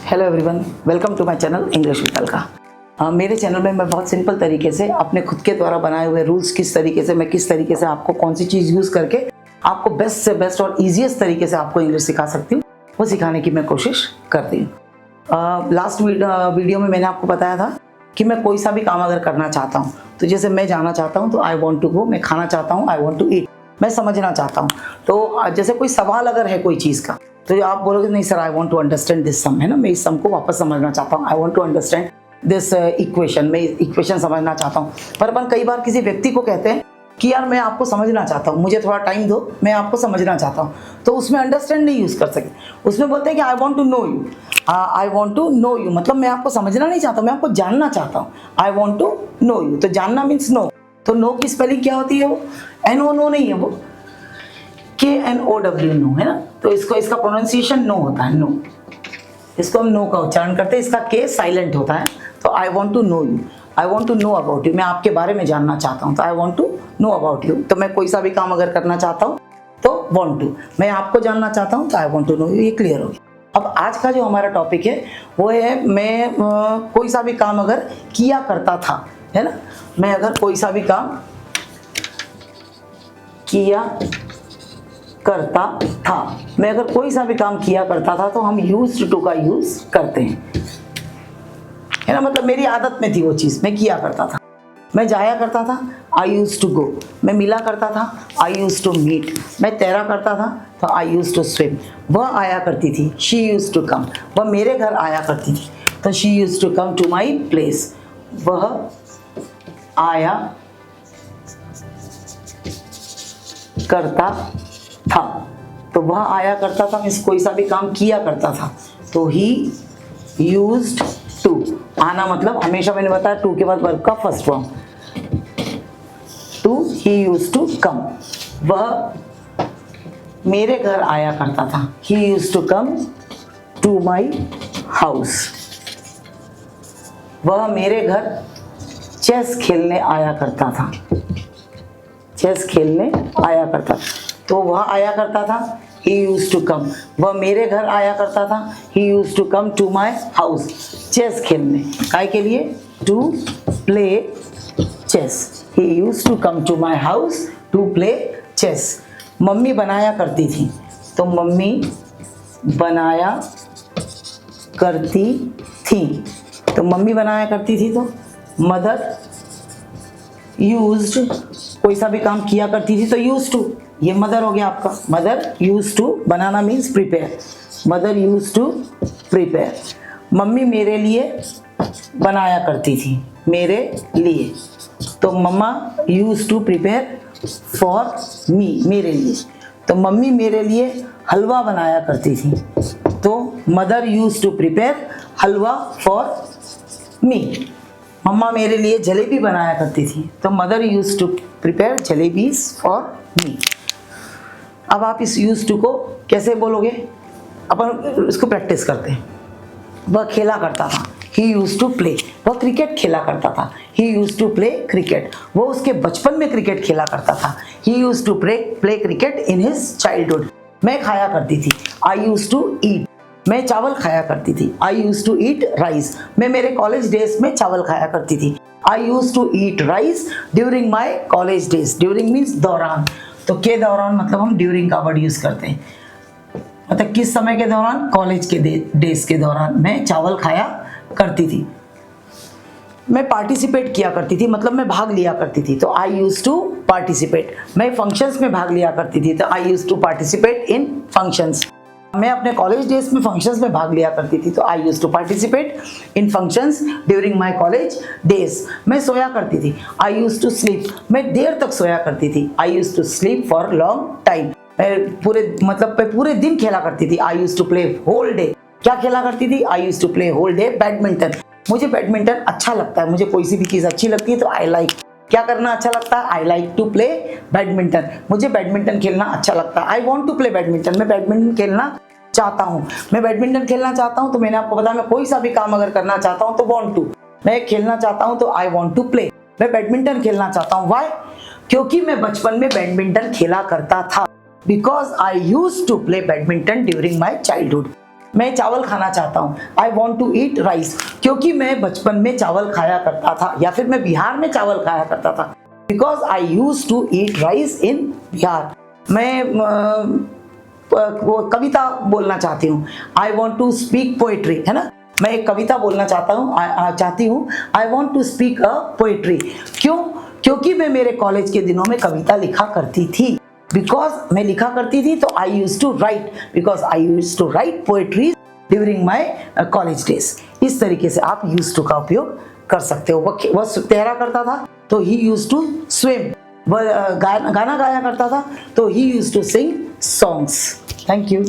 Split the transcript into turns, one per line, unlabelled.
Hello everyone, welcome to my channel English with Alka. मेरे channel में मैं बहुत सिंपल तरीके से अपने खुद के द्वारा बनाए हुए रूल्स किस तरीके से आपको कौन सी चीज़ यूज़ करके आपको बेस्ट से बेस्ट और ईजीएस्ट तरीके से आपको इंग्लिश सिखा सकती हूँ, वो सिखाने की मैं कोशिश करती हूँ। लास्ट वीडियो में मैंने आपको बताया था कि मैं कोई सा भी काम अगर करना चाहता हूँ, तो जैसे मैं जाना चाहता हूँ तो आई वॉन्ट टू गो, मैं खाना चाहता हूँ आई वॉन्ट टू ईट, मैं समझना चाहता हूँ। तो जैसे कोई सवाल अगर है कोई चीज़ का, तो आप बोलोगे नहीं sir I want to understand this sum, है ना, मैं इस सम को वापस समझना चाहता हूँ, I want to understand this equation, मैं इक्वेशन समझना चाहता हूँ। पर अपन कई बार किसी व्यक्ति को कहते हैं कि यार मैं आपको समझना चाहता हूँ, मुझे थोड़ा टाइम दो, मैं आपको समझना चाहता हूँ, तो उसमें अंडरस्टैंड नहीं यूज़ कर सके, उसमें बोलते हैं कि I want to know you, I want to know you, मतलब मैं आपको समझना नहीं चाहता, मैं आपको जानना चाहता हूँ, I want to know you. तो जानना मीन्स नो, तो नो की स्पेलिंग क्या होती है? वो NO नो नहीं है, वो KNOW नो है ना। तो इसका प्रोनाउंसिएशन नो होता है, नो, इसको हम नो का उच्चारण करते हैं, इसका के साइलेंट होता है। तो I want to know you, I want to know about you, मैं आपके बारे में जानना चाहता हूँ, तो I want to know about you. तो मैं कोई सा भी काम अगर करना चाहता हूँ तो वॉन्ट टू, मैं आपको जानना चाहता हूँ तो I want to know you. ये क्लियर हो गया। अब आज का जो हमारा टॉपिक है वो है मैं कोई सा भी काम अगर किया करता था, है ना, मैं अगर कोई सा भी काम किया करता था, मैं अगर कोई सा भी काम किया करता था तो हम यूज्ड टू का यूज करते हैं, है ना, मतलब मेरी आदत में थी वो चीज़, मैं किया करता था। मैं जाया करता था, आई यूज टू गो, मैं मिला करता था, आई यूज टू मीट, मैं तैरा करता था तो आई यूज टू स्विम, वह आया करती थी, शी यूज टू कम, वह मेरे घर आया करती थी तो she use to come to my place, वह आया करता था। तो वह आया करता था मीन्स कोई सा भी काम किया करता था, तो ही यूज्ड टू, आना मतलब हमेशा मैंने बताया टू के बाद वर्ब का first form, to, he used to come, वह मेरे घर आया करता था, he used to come to my house, वह मेरे घर चेस खेलने आया करता था, चेस खेलने आया करता था, तो वह आया करता था, he used to come, वह मेरे घर आया करता था, he used to come to my house, chess खेलने, काय के लिए? to play chess, he used to come to my house to play chess। Mummy बनाया करती थी, तो मम्मी बनाया करती थी, तो मम्मी बनाया करती थी, तो मदर यूज्ड, कोई सा भी काम किया करती थी तो यूज्ड टू, ये मदर हो गया आपका, मदर यूज्ड टू, बनाना means prepare, mother used to prepare. Mummy मेरे लिए बनाया करती थी, मेरे लिए, तो mamma used to prepare for me, मेरे लिए, तो मम्मी मेरे लिए हलवा बनाया करती थी, तो mother used to prepare halwa for me. Mamma मेरे लिए जलेबी बनाया करती थी, तो mother used to prepare jalebis for me. अब आप इस यूज्ड टू को कैसे बोलोगे, अपन इसको प्रैक्टिस करते हैं। वह खेला करता था, ही यूज्ड टू प्ले, वह क्रिकेट खेला करता था, he used to play cricket, वो उसके बचपन में क्रिकेट खेला करता था, he used to play cricket in his childhood. मैं खाया करती थी, आई यूज्ड टू ईट, मैं चावल खाया करती थी, I used to eat rice, मैं मेरे कॉलेज डेज में चावल खाया करती थी, I used to eat rice during my college days, during means दौरान, तो के दौरान मतलब हम ड्यूरिंग का वर्ड यूज करते हैं, मतलब किस समय के दौरान? कॉलेज के डेज के दौरान मैं चावल खाया करती थी। मैं पार्टिसिपेट किया करती थी, मतलब मैं भाग लिया करती थी, तो आई यूज्ड टू पार्टिसिपेट, मैं फंक्शंस में भाग लिया करती थी, तो I used to participate in functions, मैं अपने कॉलेज डेज में फंक्शंस में भाग लिया करती थी, तो I used to participate in functions during my college days. मैं सोया करती थी, आई यूज्ड टू स्लीप, मैं देर तक सोया करती थी, I used to sleep for long time, मैं पूरे दिन खेला करती थी, I used to play whole day, क्या खेला करती थी? I used to play whole day badminton, मुझे बैडमिंटन अच्छा लगता है, मुझे कोई सी भी चीज़ अच्छी लगती है तो आई लाइक, क्या करना अच्छा लगता है? I like to play badminton, मुझे बैडमिंटन खेलना अच्छा लगता है, I want to play badminton, मैं बैडमिंटन खेलना चाहता हूँ, मैं बैडमिंटन खेलना चाहता हूँ, तो मैंने आपको बताया मैं कोई सा भी काम अगर करना चाहता हूँ तो वॉन्ट टू, मैं खेलना चाहता हूँ तो आई वॉन्ट टू प्ले, मैं बैडमिंटन खेलना चाहता हूँ, वाई? क्योंकि मैं बचपन में बैडमिंटन खेला करता था, because I used to play badminton during my childhood, मैं चावल खाना चाहता हूँ, I want to eat rice, क्योंकि मैं बचपन में चावल खाया करता था, या फिर मैं बिहार में चावल खाया करता था, because I use to eat rice in Bihar. मैं वो कविता बोलना चाहती हूँ, I want to speak poetry, है ना, मैं एक कविता बोलना चाहता हूँ, चाहती हूँ, I want to speak a poetry. क्यों? क्योंकि मैं मेरे कॉलेज के दिनों में कविता लिखा करती थी, बिकॉज मैं लिखा करती थी, तो I use to write, because I use to write poetry during my college days. इस तरीके से आप यूज टू का उपयोग कर सकते हो। वह तैरा करता था तो ही यूज टू स्विम, वह गाना गाया करता था तो he use to sing songs. Thank you.